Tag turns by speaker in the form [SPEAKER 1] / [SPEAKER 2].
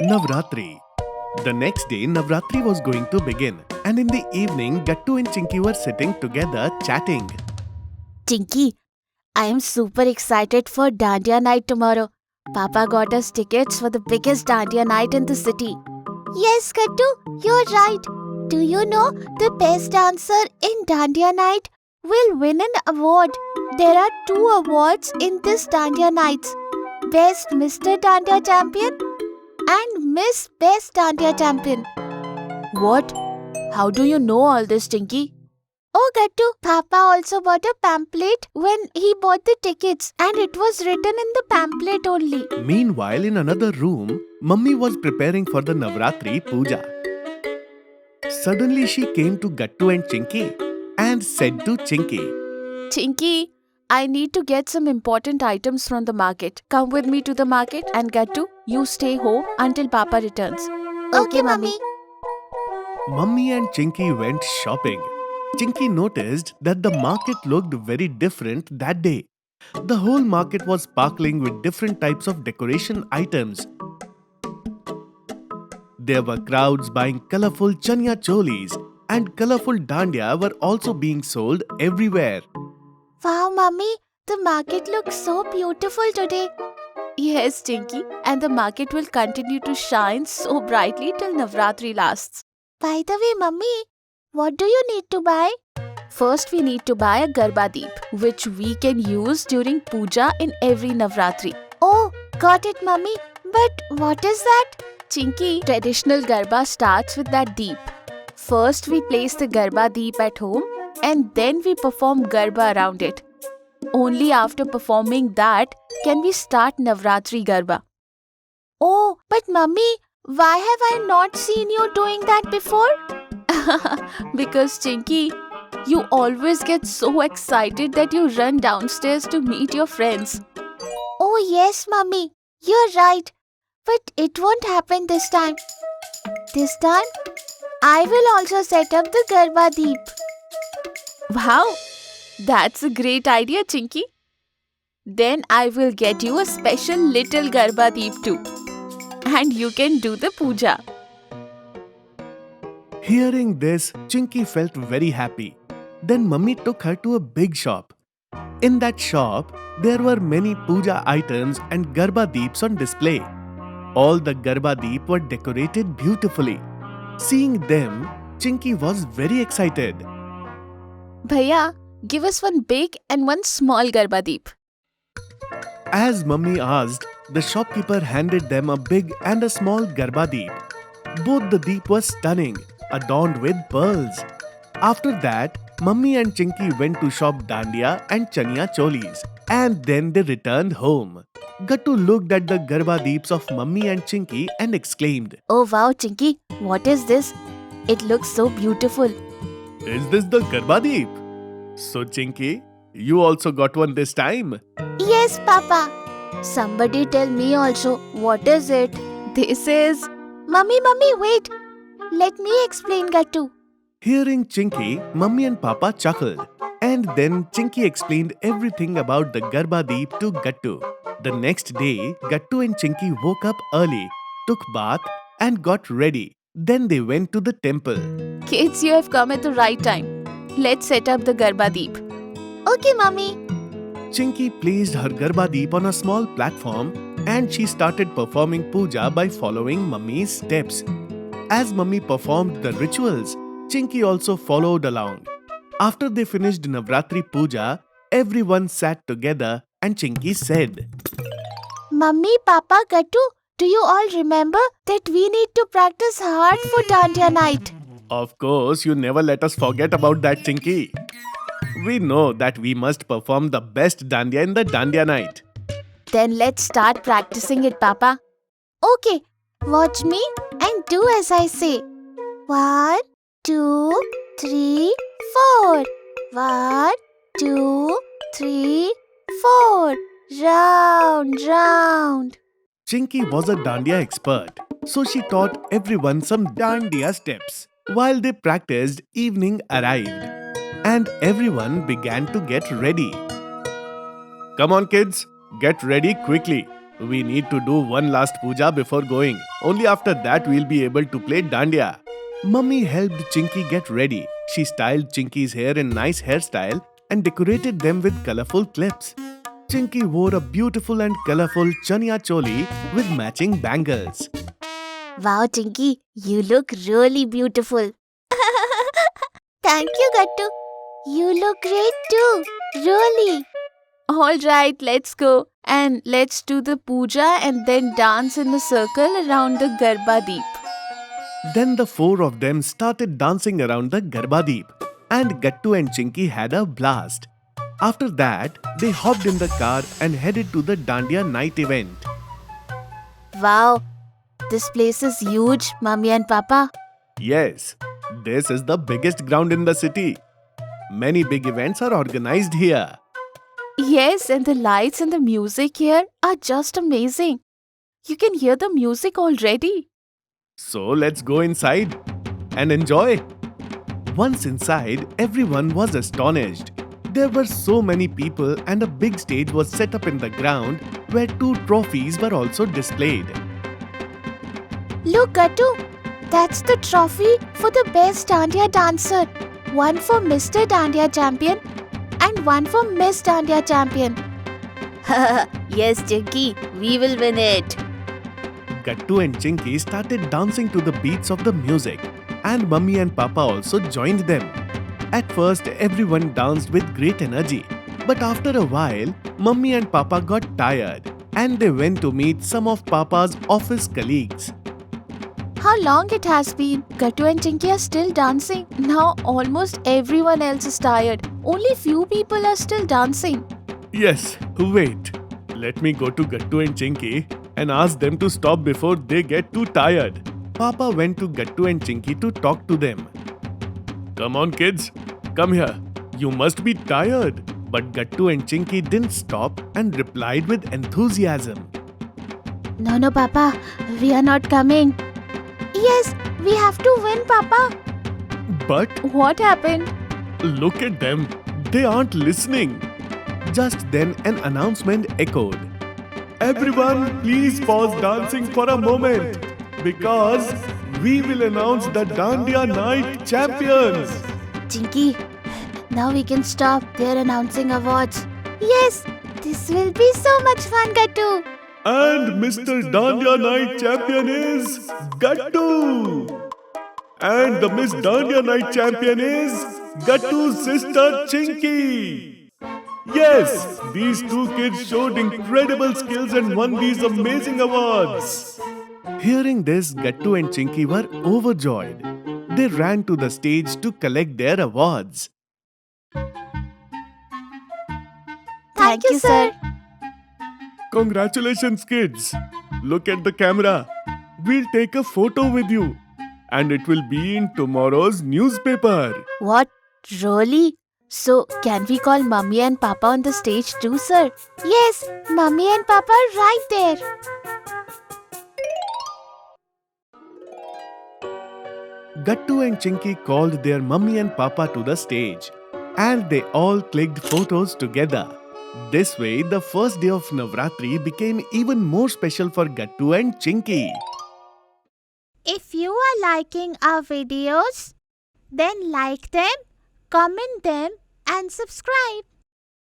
[SPEAKER 1] Navratri. The next day, Navratri was going to begin, and in the evening, Gattu and Chinky were sitting together chatting.
[SPEAKER 2] Tinky, I am super excited for Dandiya night tomorrow. Papa got us tickets for the biggest Dandiya night in the city. Yes, Kattu, you're right. Do you know the best dancer in Dandiya night will win an award? There are 2 awards in this Dandiya nights. Best Mr. Dandiya Champion and Miss Best Dandiya Champion. What? How do you know all this, Tinky? Oh, Gattu, Papa also bought a pamphlet when he bought the tickets, and it was written in the pamphlet only.
[SPEAKER 1] Meanwhile, in another room, Mummy was preparing for the Navratri puja. Suddenly, she came to Gattu and Chinky and said to Chinky,
[SPEAKER 2] Tinky, I need to get some important items from the market. Come with me to the market, and Gattu, you stay home until Papa returns. Okay, Mummy.
[SPEAKER 1] Mummy and Chinky went shopping. Chinky noticed that the market looked very different that day. The whole market was sparkling with different types of decoration items. There were crowds buying colorful chanya cholis, and colorful dandiya were also being sold everywhere.
[SPEAKER 2] Wow, Mummy, the market looks so beautiful today. Yes, Tinky, and the market will continue to shine so brightly till Navratri lasts. By the way, Mummy, what do you need to buy? First, we need to buy a Garba Deep, which we can use during puja in every Navratri. Oh, got it, Mummy. But what is that? Chinky, traditional Garba starts with that Deep. First, we place the Garba Deep at home and then we perform Garba around it. Only after performing that can we start Navratri Garba. Oh, but Mummy, why have I not seen you doing that before? Because Chinky, you always get so excited that you run downstairs to meet your friends. Oh yes, Mummy, you're right. But it won't happen this time. This time, I will also set up the Garba Deep. Wow, that's a great idea, Chinky. Then I will get you a special little Garba Deep too. And you can do the puja.
[SPEAKER 1] Hearing this, Chinky felt very happy. Then Mummy took her to a big shop. In that shop, there were many puja items and Garba Deeps on display. All the Garba Deep were decorated beautifully. Seeing them, Chinky was very excited.
[SPEAKER 2] Bhaiya, give us one big and one small Garba Deep.
[SPEAKER 1] As Mummy asked, the shopkeeper handed them a big and a small Garba Deep. Both the Deep were stunning, adorned with pearls. After that, Mummy and Chinky went to shop dandiya and chanya cholis, and then they returned home. Gattu looked at the Garba Deeps of Mummy and Chinky and exclaimed,
[SPEAKER 2] Oh wow, Chinky, what is this? It looks so beautiful.
[SPEAKER 1] Is this the Garba Deep? So Chinky, you also got one this time?
[SPEAKER 2] Yes, Papa. Somebody tell me also, what is it? This is... Mummy, wait. Let me explain, Gattu.
[SPEAKER 1] Hearing Chinky, Mummy and Papa chuckled. And then Chinky explained everything about the Garba Deep to Gattu. The next day, Gattu and Chinky woke up early, took bath and got ready. Then they went to the temple.
[SPEAKER 2] Kids, you have come at the right time. Let's set up the Garba Deep. Okay, Mummy.
[SPEAKER 1] Chinky placed her Garba Deep on a small platform and she started performing puja by following Mummy's steps. As Mummy performed the rituals, Chinky also followed along. After they finished Navratri puja, everyone sat together and Chinky said,
[SPEAKER 2] Mummy, Papa, Gattu, do you all remember that we need to practice hard for Dandiya night?
[SPEAKER 1] Of course, you never let us forget about that, Chinky. We know that we must perform the best dandiya in the dandiya night.
[SPEAKER 2] Then let's start practicing it, Papa. Okay, watch me and do as I say. 1, 2, 3, 4. 1, 2, 3, 4. Round, round.
[SPEAKER 1] Chinky was a dandiya expert, so she taught everyone some dandiya steps. While they practiced, evening arrived and everyone began to get ready. Come on kids, get ready quickly. We need to do one last puja before going. Only after that we'll be able to play dandiya. Mummy helped Chinky get ready. She styled Chinky's hair in nice hairstyle and decorated them with colorful clips. Chinky wore a beautiful and colorful chaniya choli with matching bangles.
[SPEAKER 2] Wow, Chinky, you look really beautiful. Thank you, Gattu. You look great too. Really. Alright, let's go. And let's do the puja and then dance in a circle around the Garba Deep.
[SPEAKER 1] Then the four of them started dancing around the Garba Deep, and Gattu and Chinky had a blast. After that, they hopped in the car and headed to the Dandiya night event.
[SPEAKER 2] Wow, this place is huge, Mummy and Papa.
[SPEAKER 1] Yes, this is the biggest ground in the city. Many big events are organized here.
[SPEAKER 2] Yes, and the lights and the music here are just amazing. You can hear the music already.
[SPEAKER 1] So let's go inside and enjoy. Once inside, everyone was astonished. There were so many people and a big stage was set up in the ground where 2 trophies were also displayed.
[SPEAKER 2] Look, Gattu, that's the trophy for the best Dandiya dancer. One for Mr. Dandiya Champion and one for Miss Dandiya Champion. Yes, Chinky, we will win it.
[SPEAKER 1] Gattu and Chinky started dancing to the beats of the music, and Mummy and Papa also joined them. At first, everyone danced with great energy, but after a while, Mummy and Papa got tired and they went to meet some of Papa's office colleagues.
[SPEAKER 2] How long it has been? Gattu and Chinky are still dancing. Now almost everyone else is tired. Only few people are still dancing.
[SPEAKER 1] Yes, wait. Let me go to Gattu and Chinky and ask them to stop before they get too tired. Papa went to Gattu and Chinky to talk to them. Come on, kids. Come here. You must be tired. But Gattu and Chinky didn't stop and replied with enthusiasm.
[SPEAKER 2] No, Papa. We are not coming. Yes, we have to win, Papa.
[SPEAKER 1] But
[SPEAKER 2] What happened?
[SPEAKER 1] look at them. They aren't listening. Just then an announcement echoed. Everyone, please pause dancing for a moment because we will announce the Dandiya Night champions.
[SPEAKER 2] Chinky, now we can stop. They're announcing awards. Yes, this will be so much fun, Gattu.
[SPEAKER 1] And Mr. Dandiya Night champion is Gattu. And the Miss Dandiya Night champion is Gattu's sister Chinky. Yes, these 2 kids showed incredible skills and won these amazing awards. Hearing this, Gattu and Chinky were overjoyed. They ran to the stage to collect their awards.
[SPEAKER 2] Thank you, sir.
[SPEAKER 1] Congratulations, kids. Look at the camera. We'll take a photo with you. And it will be in tomorrow's newspaper.
[SPEAKER 2] What? Really? So, can we call Mummy and Papa on the stage too, sir? Yes, Mummy and Papa are right there.
[SPEAKER 1] Gattu and Chinky called their mummy and papa to the stage, and they all clicked photos together. This way, the first day of Navratri became even more special for Gattu and Chinky.
[SPEAKER 2] If you are liking our videos, then like them, comment them and subscribe.